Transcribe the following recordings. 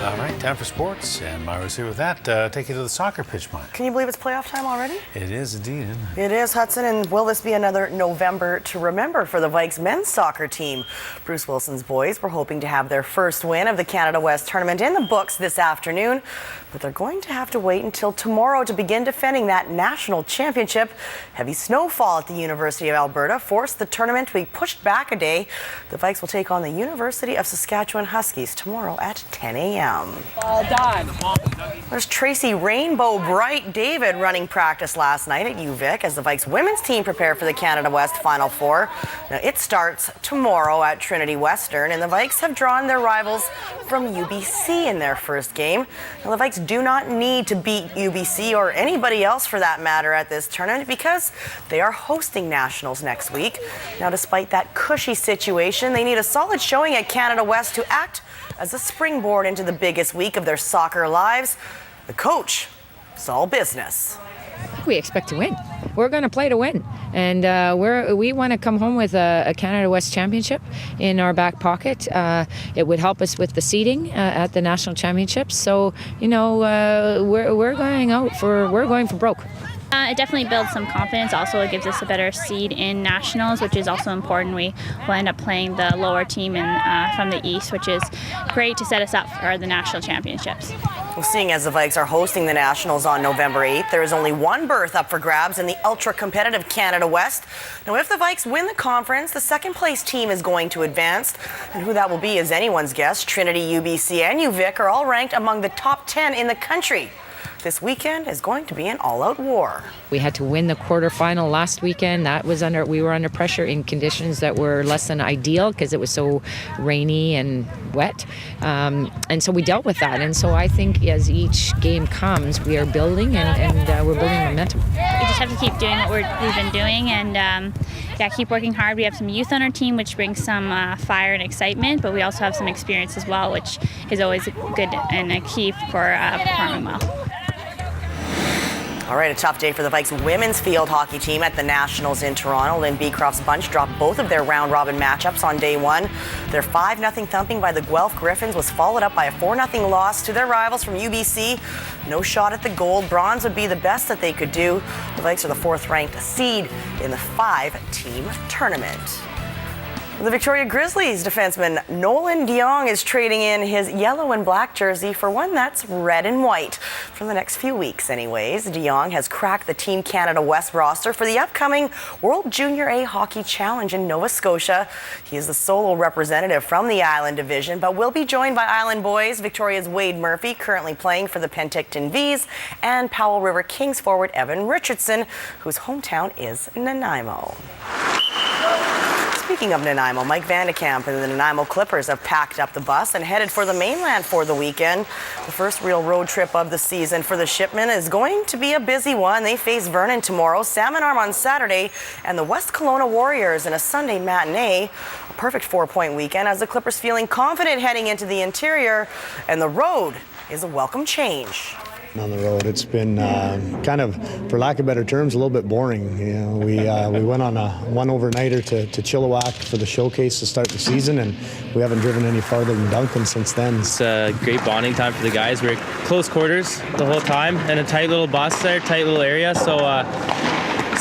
All right, time for sports, and Myra's here with that. Take you to the soccer pitch, Myra. Can you believe it's playoff time already? It is indeed, isn't it? It is, Hudson, and will this be another November to remember for the Vikes men's soccer team? Bruce Wilson's boys were hoping to have their first win of the Canada West tournament in the books this afternoon, but they're going to have to wait until tomorrow to begin defending that national championship. Heavy snowfall at the University of Alberta forced the tournament to be pushed back a day. The Vikes will take on the University of Saskatchewan Huskies tomorrow at 10 a.m. All done. There's Tracy Rainbow Bright David running practice last night at UVic as the Vikes women's team prepare for the Canada West Final Four. Now, it starts tomorrow at Trinity Western, and the Vikes have drawn their rivals from UBC in their first game. Now, the Vikes do not need to beat UBC or anybody else for that matter at this tournament because they are hosting nationals next week. Now, despite that cushy situation, they need a solid showing at Canada West to act as a springboard into the biggest week of their soccer lives. The coach is all business. We expect to win. We're going to play to win, and we want to come home with a Canada West championship in our back pocket. It would help us with the seeding at the national championships. So we're going for broke. It definitely builds some confidence. Also, it gives us a better seed in nationals, which is also important. We will end up playing the lower team from the East, which is great to set us up for the national championships. Well, seeing as the Vikes are hosting the Nationals on November 8th, there is only one berth up for grabs in the ultra-competitive Canada West. Now, if the Vikes win the conference, the second-place team is going to advance. And who that will be is anyone's guess. Trinity, UBC, and UVic are all ranked among the top 10 in the country. This weekend is going to be an all-out war. We had to win the quarterfinal last weekend. We were under pressure in conditions that were less than ideal because it was so rainy and wet. And so we dealt with that. And so I think as each game comes, we are building and we're building momentum. We just have to keep doing what we've been doing and keep working hard. We have some youth on our team, which brings some fire and excitement, but we also have some experience as well, which is always good and a key for performing well. All right, a tough day for the Vikes women's field hockey team at the Nationals in Toronto. Lynn Beecroft's bunch dropped both of their round-robin matchups on day one. Their 5-0 thumping by the Guelph Griffins was followed up by a 4-0 loss to their rivals from UBC. No shot at the gold. Bronze would be the best that they could do. The Vikes are the 4th-ranked seed in the 5-team tournament. The Victoria Grizzlies defenseman Nolan DeYoung is trading in his yellow and black jersey for one that's red and white. For the next few weeks anyways, DeYoung has cracked the Team Canada West roster for the upcoming World Junior A Hockey Challenge in Nova Scotia. He is the solo representative from the Island Division, but will be joined by Island boys Victoria's Wade Murphy, currently playing for the Penticton Vees, and Powell River Kings forward Evan Richardson, whose hometown is Nanaimo. Speaking of Nanaimo, Mike Vandekamp and the Nanaimo Clippers have packed up the bus and headed for the mainland for the weekend. The first real road trip of the season for the Shipmen is going to be a busy one. They face Vernon tomorrow, Salmon Arm on Saturday, and the West Kelowna Warriors in a Sunday matinee. A perfect 4-point weekend as the Clippers feeling confident heading into the interior, and the road is a welcome change. On the road, it's been kind of, for lack of better terms, a little bit boring. You know, we went on a one overnighter to Chilliwack for the showcase to start the season, and we haven't driven any farther than Duncan since then. It's a great bonding time for the guys. We're close quarters the whole time, and a tight little bus there, tight little area. So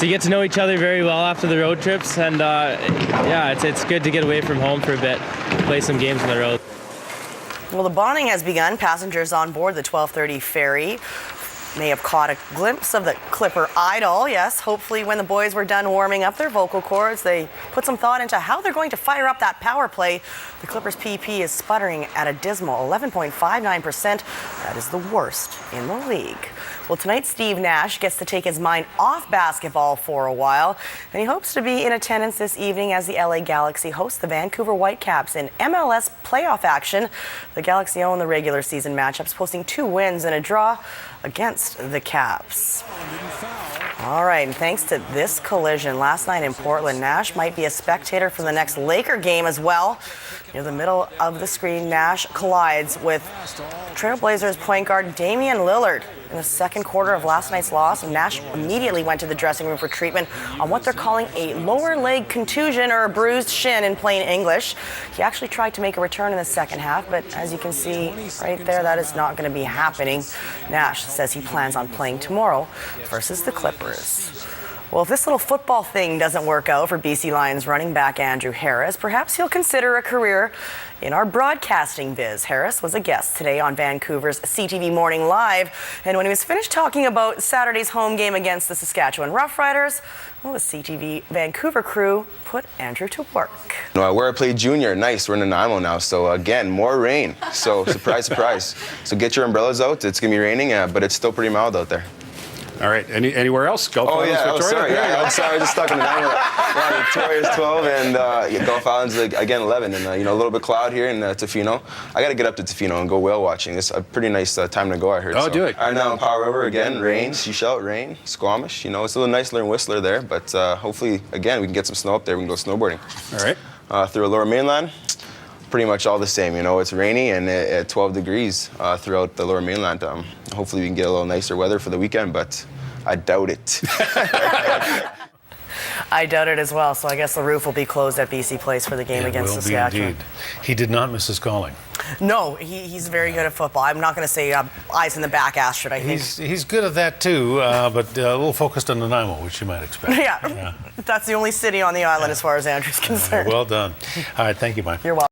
you get to know each other very well after the road trips, and it's good to get away from home for a bit, play some games on the road. Well, the bonding has begun. Passengers on board the 12:30 ferry may have caught a glimpse of the Clipper idol. Yes, hopefully when the boys were done warming up their vocal cords, they put some thought into how they're going to fire up that power play. The Clippers' PP is sputtering at a dismal 11.59%. That is the worst in the league. Well, tonight Steve Nash gets to take his mind off basketball for a while, and he hopes to be in attendance this evening as the LA Galaxy hosts the Vancouver Whitecaps in MLS playoff action. The Galaxy own the regular season matchups, posting 2 wins and a draw against the Caps. All right, and thanks to this collision last night in Portland, Nash might be a spectator for the next Laker game as well. Near the middle of the screen, Nash collides with Trailblazers point guard Damian Lillard. In the second quarter of last night's loss, Nash immediately went to the dressing room for treatment on what they're calling a lower leg contusion, or a bruised shin in plain English. He actually tried to make a return in the second half, but as you can see right there, that is not going to be happening. Nash says he plans on playing tomorrow versus the Clippers. Well, if this little football thing doesn't work out for BC Lions running back Andrew Harris, perhaps he'll consider a career in our broadcasting biz. Harris was a guest today on Vancouver's CTV Morning Live, and when he was finished talking about Saturday's home game against the Saskatchewan Roughriders, well, the CTV Vancouver crew put Andrew to work. Where I played junior, nice, we're in Nanaimo now, so again, more rain. So surprise, surprise. So get your umbrellas out, it's gonna be raining, but it's still pretty mild out there. All right. Anywhere else? Gulf Islands, Victoria? Sorry. I'm sorry. I was just stuck in the Nanaimo. Yeah, Victoria's 12 and Gulf Islands again 11, and a little bit cloud here in Tofino. I got to get up to Tofino and go whale watching. It's a pretty nice time to go, I heard. Oh, do it. I'm now in Powell River again. Rain, she shout, rain, Squamish. It's a little nice little Whistler there, but hopefully again we can get some snow up there. We can go snowboarding. All right. Through a lower mainland. Pretty much all the same, it's rainy and at 12 degrees throughout the lower mainland. Hopefully we can get a little nicer weather for the weekend, but I doubt it. I doubt it as well, so I guess the roof will be closed at BC Place for the game against Saskatchewan. Indeed. He did not miss his calling. No, he's very good at football. I'm not going to say eyes in the back, Astrid, I think. He's good at that too, but a little focused on Nanaimo, which you might expect. Yeah, that's the only city on the island as far as Andrew's concerned. Well done. All right, thank you, Mike. You're welcome.